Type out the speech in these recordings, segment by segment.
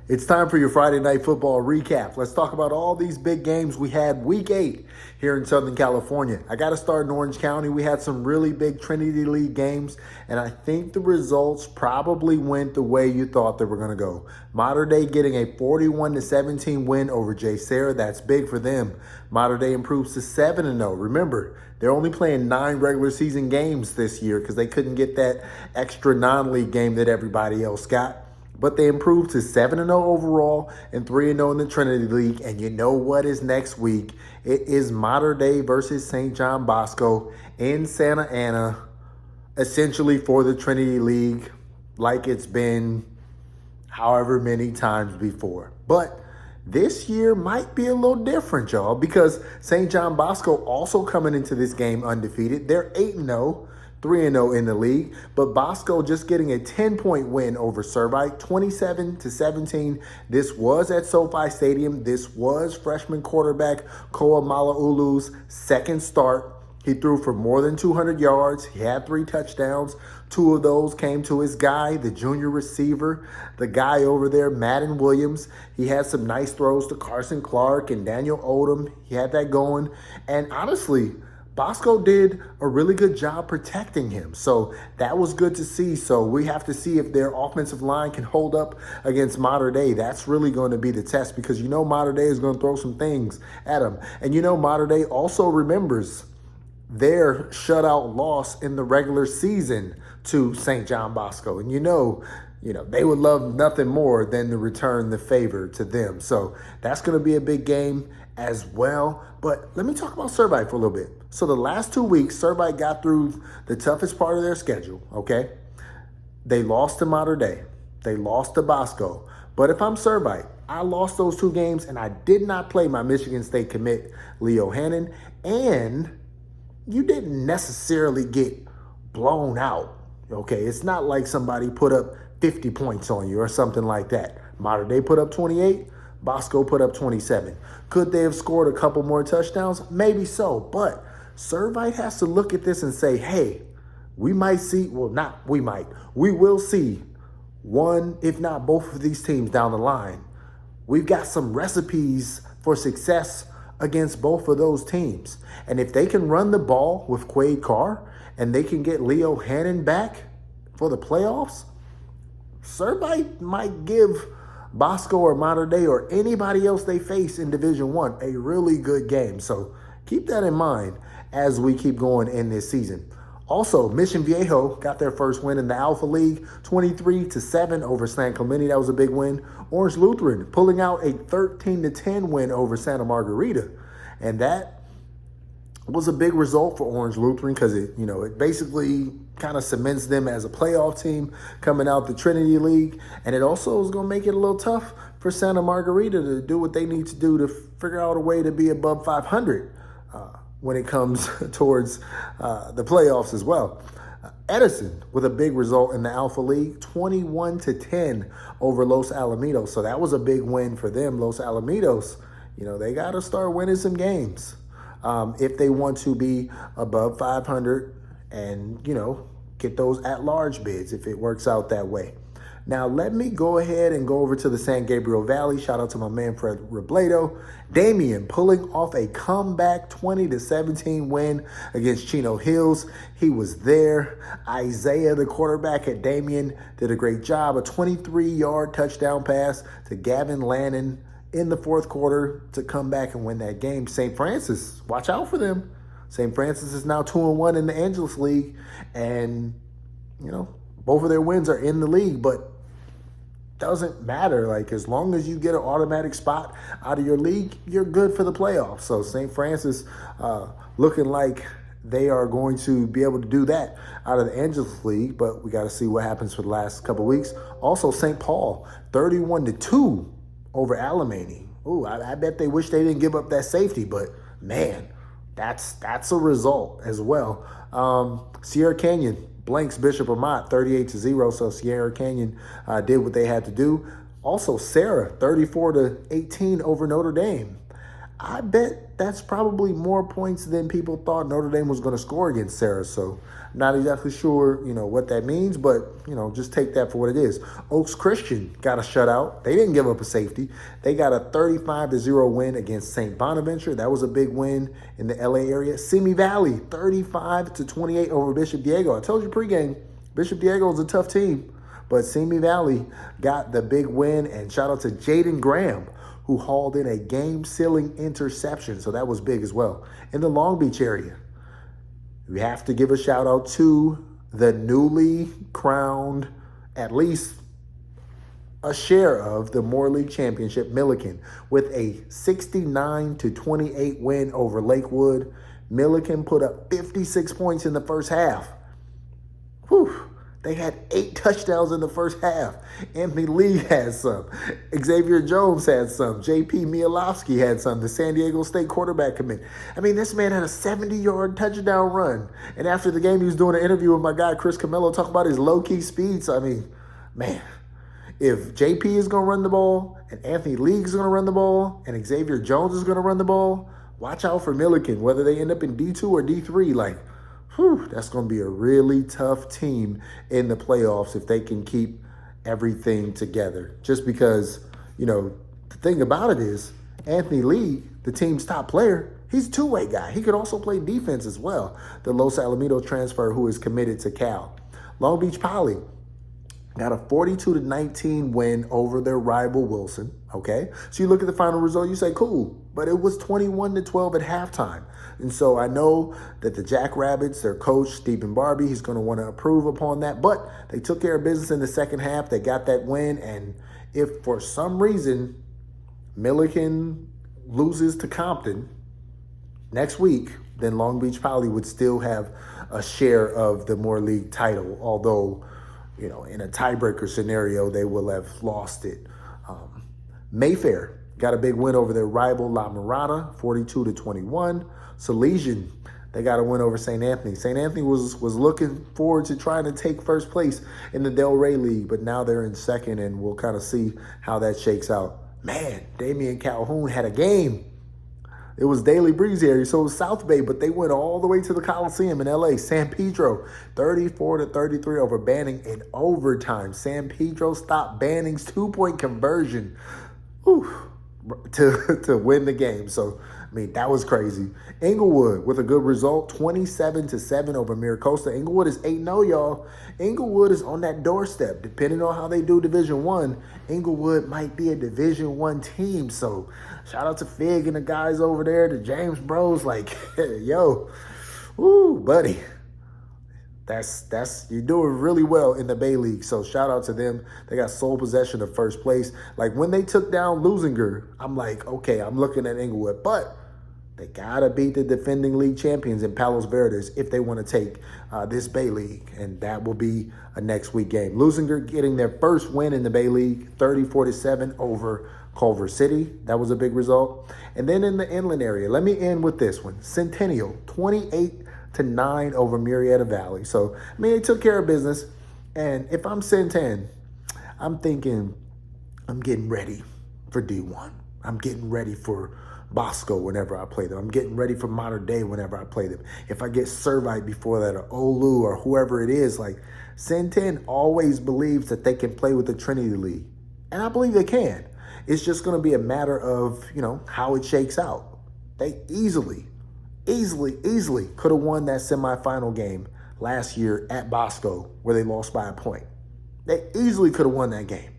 It's time for your Friday Night Football recap. Let's talk about all these big games we had week 8 here in Southern California. I got to start in Orange County. We had some really big Trinity League games, and I think the results probably went the way you thought they were going to go. Mater Dei getting a 41-17 win over J. Sarah. That's big for them. Mater Dei improves to 7-0. Remember, they're only playing 9 regular season games this year because they couldn't get that extra non-league game that everybody else got. But they improved to 7-0 overall and 3-0 in the Trinity League. And you know what is next week? It is Mater Dei versus St. John Bosco in Santa Ana, essentially for the Trinity League, like it's been however many times before. But this year might be a little different, y'all, because St. John Bosco also coming into this game undefeated. They're 8-0. 3-0 in the league, but Bosco just getting a 10-point win over Servite, 27-17. This was at SoFi Stadium. This was freshman quarterback Koa Malaulu's second start. He threw for more than 200 yards. He had 3 touchdowns. 2 of those came to his guy, the junior receiver, the guy over there, Madden Williams. He had some nice throws to Carson Clark and Daniel Odom. He had that going. And honestly, Bosco did a really good job protecting him. So that was good to see. So we have to see if their offensive line can hold up against Mater Dei. That's really going to be the test because you know Mater Dei is going to throw some things at them. And you know Mater Dei also remembers their shutout loss in the regular season to St. John Bosco. And you know, they would love nothing more than to return the favor to them. So that's going to be a big game as well. But let me talk about Servite for a little bit. So the last 2 weeks, Servite got through the toughest part of their schedule, okay? They lost to Mater Dei. They lost to Bosco. But if I'm Servite, I lost those 2 games, and I did not play my Michigan State commit, Leo Hannon, and you didn't necessarily get blown out, okay? It's not like somebody put up 50 points on you or something like that. Mater Dei put up 28. Bosco put up 27. Could they have scored a couple more touchdowns? Maybe so. But Servite has to look at this and say, hey, we might see, well, not we might, we will see one, if not both of these teams down the line. We've got some recipes for success against both of those teams. And if they can run the ball with Quade Carr and they can get Leo Hannon back for the playoffs, Servite might give Bosco or Mater Dei or anybody else they face in Division I a really good game. So keep that in mind as we keep going in this season. Also, Mission Viejo got their first win in the Alpha League, 23-7 over San Clemente. That was a big win. Orange Lutheran pulling out a 13-10 win over Santa Margarita. And that was a big result for Orange Lutheran because it basically kind of cements them as a playoff team coming out the Trinity League. And it also is going to make it a little tough for Santa Margarita to do what they need to do to figure out a way to be above 500 when it comes towards the playoffs as well. Edison with a big result in the Alpha League, 21-10 over Los Alamitos. So that was a big win for them. Los Alamitos, they got to start winning some games if they want to be above 500 and, get those at-large bids if it works out that way. Now, let me go ahead and go over to the San Gabriel Valley. Shout out to my man, Fred Robledo. Damian pulling off a comeback 20-17 win against Chino Hills. He was there. Isaiah, the quarterback at Damian, did a great job. A 23-yard touchdown pass to Gavin Lannon in the fourth quarter to come back and win that game. St. Francis, watch out for them. St. Francis is now 2-1 in the Angeles League. And, both of their wins are in the league, but doesn't matter. Like, as long as you get an automatic spot out of your league, you're good for the playoffs. So St. Francis looking like they are going to be able to do that out of the Angeles League, but we got to see what happens for the last couple of weeks. Also, St. Paul, 31-2 over Alemany. Ooh, I bet they wish they didn't give up that safety, but man, that's a result as well. Sierra Canyon blanks Bishop Amat 38-0, so Sierra Canyon did what they had to do. Also, Sarah 34-18 over Notre Dame. I bet that's probably more points than people thought Notre Dame was going to score against Sarah. So not exactly sure, what that means, but, just take that for what it is. Oaks Christian got a shutout. They didn't give up a safety. They got a 35-0 win against St. Bonaventure. That was a big win in the LA area. Simi Valley, 35-28 over Bishop Diego. I told you pregame, Bishop Diego is a tough team, but Simi Valley got the big win, and shout out to Jaden Graham, who hauled in a game-sealing interception. So that was big as well. In the Long Beach area, we have to give a shout-out to the newly crowned, at least a share of the Moore League Championship, Millikan, with a 69-28 win over Lakewood. Millikan put up 56 points in the first half. Whew. They had 8 touchdowns in the first half. Anthony Lee had some. Xavier Jones had some. J.P. Mielowski had some. The San Diego State quarterback commit. I mean, this man had a 70-yard touchdown run. And after the game, he was doing an interview with my guy, Chris Camello, talking about his low-key speed. So, I mean, man, if J.P. is going to run the ball, and Anthony Lee is going to run the ball, and Xavier Jones is going to run the ball, watch out for Millikan, whether they end up in D2 or D3. Like, that's going to be a really tough team in the playoffs if they can keep everything together. Just because, the thing about it is Anthony Lee, the team's top player, he's a two-way guy. He could also play defense as well. The Los Alamitos transfer who is committed to Cal. Long Beach Poly got a 42-19 win over their rival Wilson, okay? So you look at the final result, you say, cool, but it was 21-12 at halftime. And so I know that the Jackrabbits, their coach, Stephen Barbie, he's going to want to approve upon that, but they took care of business in the second half. They got that win, and if for some reason Millikan loses to Compton next week, then Long Beach Poly would still have a share of the Moore League title, although in a tiebreaker scenario, they will have lost it. Mayfair got a big win over their rival La Mirada, 42-21. Salesian, they got a win over St. Anthony. St. Anthony was looking forward to trying to take first place in the Del Rey League, but now they're in second, and we'll kind of see how that shakes out. Man, Damian Calhoun had a game. It was Daily Breeze area, so it was South Bay, but they went all the way to the Coliseum in L.A. San Pedro, 34-33 over Banning in overtime. San Pedro stopped Banning's 2-point conversion to win the game. So, I mean, that was crazy. Inglewood with a good result, 27-7 over Miracosta. Inglewood is 8-0, y'all. Inglewood is on that doorstep. Depending on how they do Division I, Inglewood might be a Division I team. So, shout out to Fig and the guys over there, the James Bros. Like, yo, buddy. That's you're doing really well in the Bay League. So shout out to them. They got sole possession of first place. Like when they took down Lusinger, I'm like, okay, I'm looking at Inglewood. But they got to beat the defending league champions in Palos Verdes if they want to take this Bay League. And that will be a next week game. Lusinger getting their first win in the Bay League, 34-7 over Culver City. That was a big result. And then in the inland area, let me end with this one. Centennial, 28-9 over Murrieta Valley. So, I mean, they took care of business. And if I'm Centen, I'm thinking I'm getting ready for D1. I'm getting ready for Bosco whenever I play them. I'm getting ready for Modern Day whenever I play them. If I get Servite before that, or Olu, or whoever it is, like Centen always believes that they can play with the Trinity League. And I believe they can. It's just going to be a matter of, how it shakes out. They easily could have won that semifinal game last year at Bosco where they lost by a point. They easily could have won that game,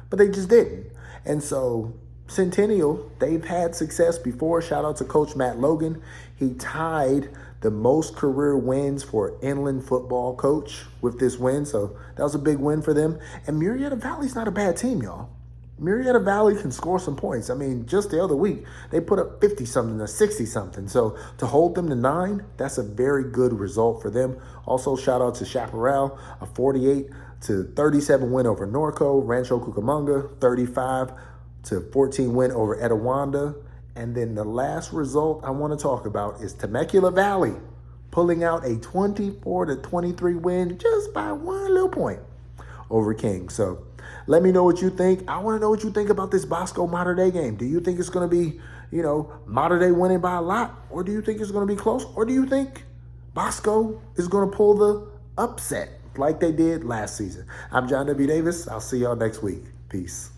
but they just didn't. And so Centennial, they've had success before. Shout out to Coach Matt Logan. He tied the most career wins for inland football coach with this win. So that was a big win for them. And Murrieta Valley's not a bad team, y'all. Murrieta Valley can score some points. I mean, just the other week, they put up 50-something or 60-something. So to hold them to 9, that's a very good result for them. Also, shout out to Chaparral, a 48-37 win over Norco. Rancho Cucamonga, 35-14 win over Etowanda. And then the last result I want to talk about is Temecula Valley pulling out a 24-23 win just by one little point over King. So Let me know what you think. I want to know what you think about this Bosco Mater Dei game. Do you think it's going to be, Mater Dei winning by a lot? Or do you think it's going to be close? Or do you think Bosco is going to pull the upset like they did last season? I'm John W. Davis. I'll see y'all next week. Peace.